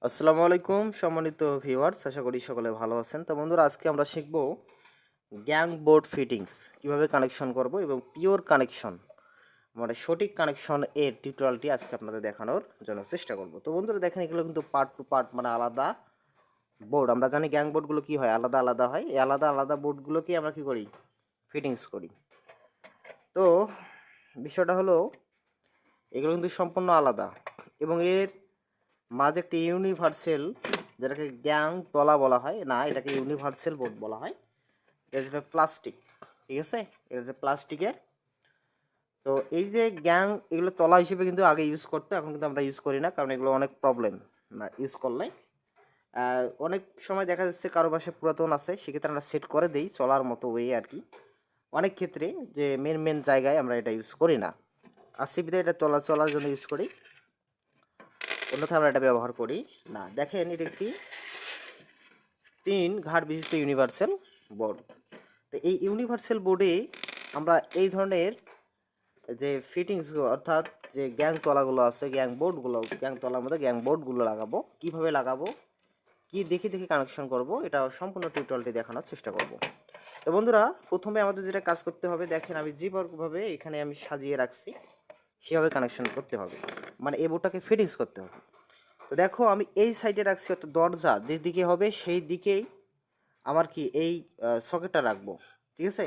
আসসালামু আলাইকুম সম্মানিত ভিউয়ার্স, আশা করি সকলে ভালো আছেন। তো বন্ধুরা, আজকে আমরা শিখব গ্যাং বোর্ড ফিটিংস কিভাবে কানেকশন করব এবং পিওর কানেকশন মানে সঠিক কানেকশন এর টিউটোরিয়ালটি আজকে আপনাদের দেখানোর জন্য চেষ্টা করব। তো বন্ধুরা দেখেন, এগুলো কিন্তু পার্ট টু পার্ট মানে আলাদা বোর্ড। আমরা জানি গ্যাং বোর্ডগুলো কি হয়, আলাদা আলাদা হয়। এই আলাদা আলাদা বোর্ডগুলোকে আমরা কি করি, ফিটিংস করি। তো বিষয়টা হলো, এগুলো কিন্তু সম্পূর্ণ আলাদা এবং এর মাঝে একটি ইউনিভার্সাল, যেটাকে গ্যাং তলা বলা হয় না, এটাকে ইউনিভার্সাল বোর্ড বলা হয়। এটা প্লাস্টিক, ঠিক আছে, এটা প্লাস্টিকের। তো এই যে গ্যাং, এগুলো তলা হিসেবে কিন্তু আগে ইউজ করতো, এখন কিন্তু আমরা ইউজ করি না, কারণ এগুলো অনেক প্রবলেম না ইউজ করলে। অনেক সময় দেখা যাচ্ছে কারো বাসায় পুরাতন আছে, সেক্ষেত্রে আমরা সেট করে দিই চলার মতো ওয়ে আর কি। অনেক ক্ষেত্রে যে মেন মেন জায়গায় আমরা এটা ইউজ করি না, আসিবিতে এটা চলার জন্য ইউজ করি, অন্যথায় আমরা এটা ব্যবহার করি না। দেখেন, এটা একটি 3 ঘাট বিশিষ্ট ইউনিভার্সাল বোর্ড। তো এই ইউনিভার্সাল বোর্ডে আমরা এই ধরনের যে ফিটিংস, অর্থাৎ যে গ্যাং তলাগুলো আছে, গ্যাং তলার মধ্যে গ্যাং বোর্ডগুলো লাগাবো। কিভাবে লাগাবো, কি দেখে দেখে কানেকশন করব, এটা সম্পূর্ণ টিউটোরিয়ালটি দেখানোর চেষ্টা করব। তো বন্ধুরা, প্রথমে আমাদের যেটা কাজ করতে হবে, দেখেন আমি যেভাবে এখানে আমি সাজিয়ে রাখছি সেভাবে কানেকশন করতে হবে, মানে এই বোর্ডটাকে ফিটিংস করতে হবে। তো দেখো, আমি এই সাইডে রাখছি, অর্থাৎ দরজা যেদিকে হবে সেই দিকেই আমার কি এই সকেটটা রাখবো, ঠিক আছে।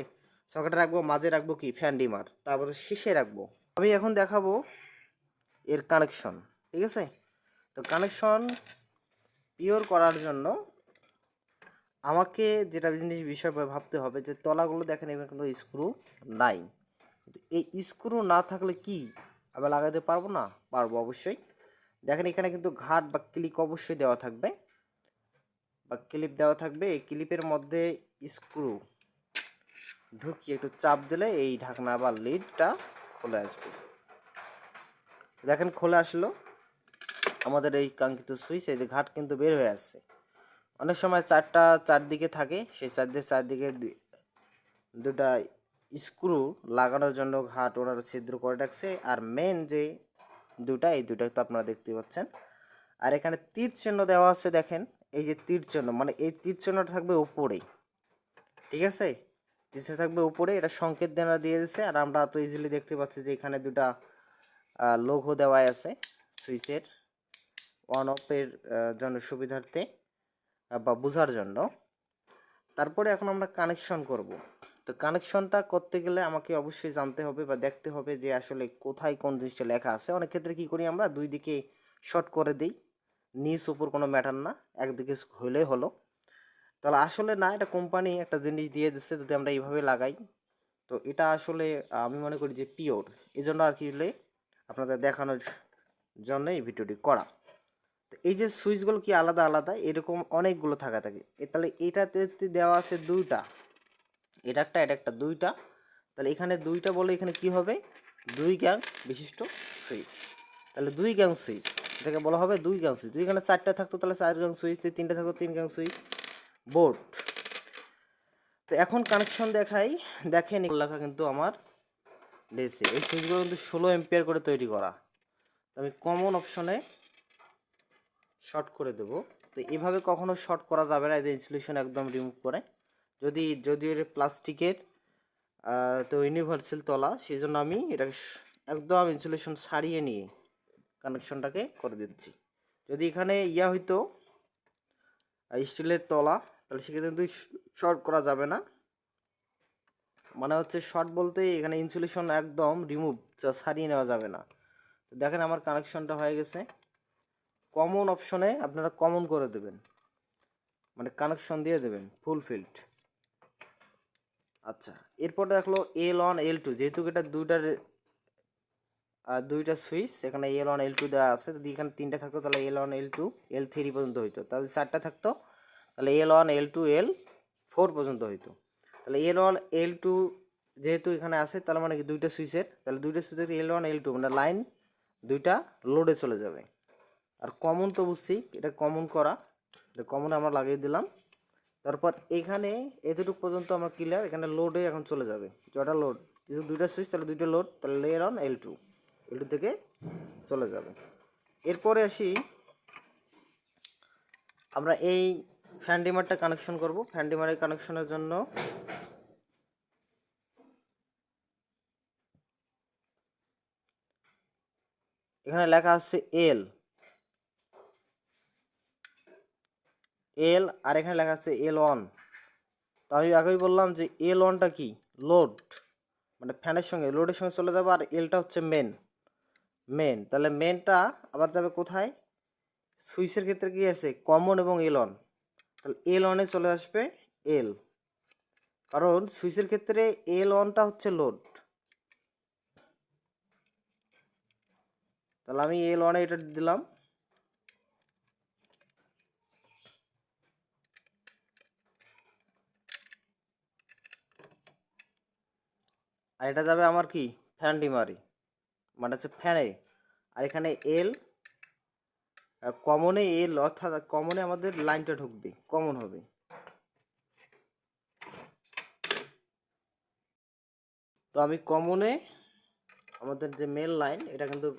সকেটটা রাখবো, মাঝে রাখবো কি ফ্যান ডিমার, তারপরে শীর্ষে রাখবো। আমি এখন দেখাবো এর কানেকশন, ঠিক আছে। তো কানেকশন পিওর করার জন্য আমাকে যেটা জিনিস বিষয় ভাবতে হবে, যে তলাগুলো দেখেন এখানে কিন্তু স্ক্রু নাই। এই স্ক্রু না থাকলে কি আমরা লাগাতে পারবো না? পারবো অবশ্যই। দেখেন, এখানে কিন্তু ঘাট বা ক্লিক অবশ্যই দেওয়া থাকবে বা ক্লিপ দেওয়া থাকবে। এই ক্লিপের মধ্যে স্ক্রু ঢুকিয়ে একটু চাপ দিলে এই ঢাকনা বা লিডটা খুলে আসবে। দেখেন খুলে আসলো আমাদের এই কাঙ্ক্ষিত সুইচ। এই যে ঘাট কিন্তু বের হয়ে আসছে। অনেক সময় চারদিকে থাকে, সেই চারদিকে দুটা স্ক্রু লাগানোর জন্য ঘাট ওনারা ছিদ্র করে রাখছে। আর মেন যে এই দুটা তো আপনারা দেখতে পাচ্ছেন। আর এখানে তীর চিহ্ন দেওয়া আছে, দেখেন এই যে তীর চিহ্ন, মানে এই তীর চিহ্নটা থাকবে উপরে, ঠিক আছে। তীর চিহ্ন থাকবে উপরে, এটা সংকেত দেওয়া দিয়ে দিচ্ছে। আর আমরা তো ইজিলি দেখতে পাচ্ছি যে এখানে দুটা লোগো দেওয়া আছে সুইচের, অন অফের জন্য সুবিধার্থে বা বোঝার জন্য। তারপরে এখন আমরা কানেকশন করব। তো কানেকশনটা করতে গেলে আমাকে অবশ্যই জানতে হবে বা দেখতে হবে যে আসলে কোথায় কোন জিনিসটা লেখা আছে। অনেক ক্ষেত্রে কি করি আমরা, দুই দিকে শর্ট করে দিই, নিচ উপর কোনো ম্যাটার না, একদিকে হলেই হলো। তাহলে আসলে না, এটা কোম্পানি একটা জিনিস দিয়ে দিচ্ছে, যদি আমরা এইভাবে লাগাই তো এটা আসলে আমি মনে করি যে পিওর। এই জন্য আর কি হলে আপনাদের দেখানোর জন্য এই ভিডিওটি করা। তো এই যে সুইচগুলো কি আলাদা আলাদা এরকম অনেকগুলো থাকে। তাহলে এটাতে দেওয়া আছে দুইটা, এটা একটা দুইটা। তাহলে এখানে দুইটা বলে এখানে কি হবে, 2 গ্যাং বিশিষ্ট সুইচ। তাহলে 2 গ্যাং সুইচ, এটাকে বলা হবে 2 গ্যাং সুইচ। এখানে 4টা থাকতো তাহলে 4 গ্যাং সুইচ, 3টা থাকতো 3 গ্যাং সুইচ বোর্ড। তো এখন কানেকশন দেখাই। দেখেন লেখা কিন্তু আমার ডিসি। এই সুইচগুলো কিন্তু 16 এম্পিয়ার করে তৈরি করা। আমি কমন অপশনে শর্ট করে দেব। তো এভাবে কখনো শর্ট করা যাবে না, এদের ইনসুলেশন একদম রিমুভ করে। যদিও এর প্লাস্টিকের তো ইউনিভার্সাল তলা, সেই জন্য আমি এটাকে একদম ইনসুলেশন ছাড়িয়ে নিয়ে কানেকশনটাকে করে দিচ্ছি। যদি এখানে হইতো স্টিলের তলা, তাহলে সেক্ষেত্রে কিন্তু শর্ট করা যাবে না। মানে হচ্ছে শর্ট বলতে এখানে ইনসুলেশন একদম রিমুভ, ছাড়িয়ে নেওয়া যাবে না। তো দেখেন আমার কানেকশনটা হয়ে গেছে। কমন অপশনে আপনারা কমন করে দেবেন, মানে কানেকশন দিয়ে দেবেন ফুল ফিল্ড। আচ্ছা, এরপর দেখলো L1 L2, যেহেতু এটা দুইটা সুইচ, এখানে L1 L2 দেওয়া আছে। যদি এখানে 3টা থাকতো তাহলে L1 L2 L3 পর্যন্ত হইতো। তাহলে 4টা থাকতো তাহলে L1 L2 L4 পর্যন্ত হইতো। তাহলে L1 L2 যেহেতু এখানে আছে, তাহলে মানে কি দুইটা সুইচের, তাহলে দুইটা সুইচের L1 L2 মানে লাইন দুইটা লোডে চলে যাবে। আর কমন তো বুঝছি, এটা কমন করা, কমনে আমরা লাগিয়ে দিলাম। তারপর এখানে এতটুকু পর্যন্ত আমার ক্লিয়ার। এখানে লোডে এখন চলে যাবে, জটা লোড, যেহেতু দুইটা সুইচ তাহলে দুইটা লোড, তাহলে L1 L2 থেকে চলে যাবে। এরপরে আসি আমরা এই ফ্যান ডিমারটা কানেকশন করব। ফ্যান ডিমারের কানেকশনের জন্য এখানে লেখা আছে এল এল, আর এখানে লেখা আছে L1। তো আমি আগেই বললাম যে L1টা কি, লোড, মানে ফ্যানের সঙ্গে লোডের সঙ্গে চলে যাবে, আর এলটা হচ্ছে মেন। তাহলে মেনটা আবার যাবে কোথায়, সুইচের ক্ষেত্রে কি আছে কমন এবং L1, তাহলে L1-এ চলে আসবে এল, কারণ সুইচের ক্ষেত্রে L1টা হচ্ছে লোড। তাহলে আমি L1-এ এটা দিলাম। আর এটা যাবে আমার কি ফ্যান ডিমারি, মানে হচ্ছে ফ্যানে। আর এখানে এল, কমনে এল, অর্থাৎ কমনে আমাদের লাইনটা ঢুকবে, কমন হবে। তো আমি কমনে আমাদের যে মেল লাইন এটা কিন্তু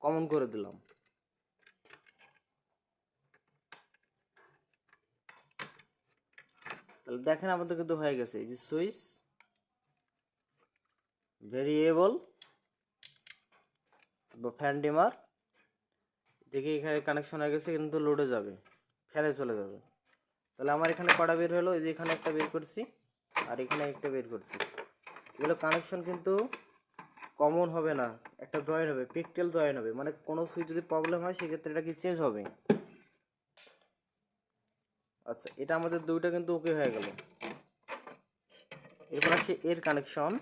কমন করে দিলাম। তাহলে দেখেন আমাদের কিন্তু হয়ে গেছে, এই যে সুইচ ভেরিয়েবল বা ফ্যান ডিমার দেখে এখানে কানেকশন হয়ে গেছে, কিন্তু লোডে যাবে, ফ্যানে চলে যাবে। তাহলে আমার এখানে কটা বের হলো, এই যে এখানে একটা বের করছি আর এখানে একটা বের করছি। এগুলো কানেকশন কিন্তু কমন হবে না, একটা জয়েন হবে, পিকটেল জয়েন হবে, মানে কোনো সুইচ যদি প্রবলেম হয় সেক্ষেত্রে এটা কি চেঞ্জ হবে। আচ্ছা, এটা আমাদের দুইটা কিন্তু ওকে হয়ে গেল। এরপর আসছে এর কানেকশন।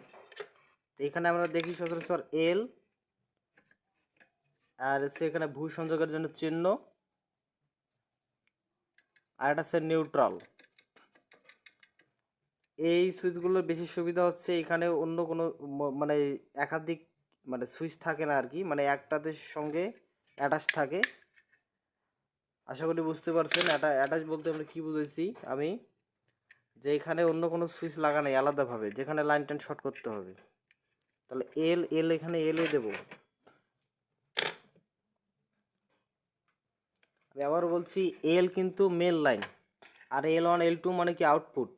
তো এখানে আমরা দেখি সচরাচর এল, আর হচ্ছে এখানে ভূ সংযোগের জন্য চিহ্ন, আর এটা হচ্ছে নিউট্রাল। এই সুইচগুলোর বেশি সুবিধা হচ্ছে এখানে অন্য কোনো মানে একাধিক মানে সুইচ থাকে না আর কি, মানে একটাতে সঙ্গে অ্যাটাচ থাকে। আশা করি বুঝতে পারছেন অ্যাটাচ বলতে আমরা কি বুঝেছি আমি, যে এখানে অন্য কোনো সুইচ লাগা নেই আলাদাভাবে, যেখানে লাইন টাইন শর্ট করতে হবে। তাহলে এল এখানে এল এ দেবো। আমি আবার বলছি এল কিন্তু মেল লাইন, আর L1 L2 মানে কি আউটপুট।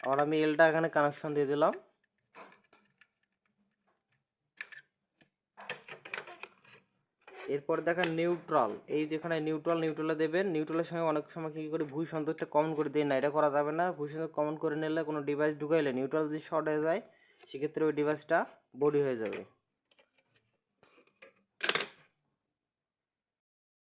আবার আমি এলটা এখানে কানেকশন দিয়ে দিলাম। এরপর দেখেন নিউট্রাল, এই যেখানে নিউট্রালে দেবেন। নিউট্রালের সঙ্গে অনেক সময় কী করে ভূ সংযোগটা কমন করে দেন না, এটা করা যাবে না। ভূ সংযোগ কমন করে নিলে কোনো ডিভাইস ঢুকাইলে নিউট্রাল যদি শর্ট হয়ে যায় সেক্ষেত্রে ওই ডিভাইসটা বডি হয়ে যাবে।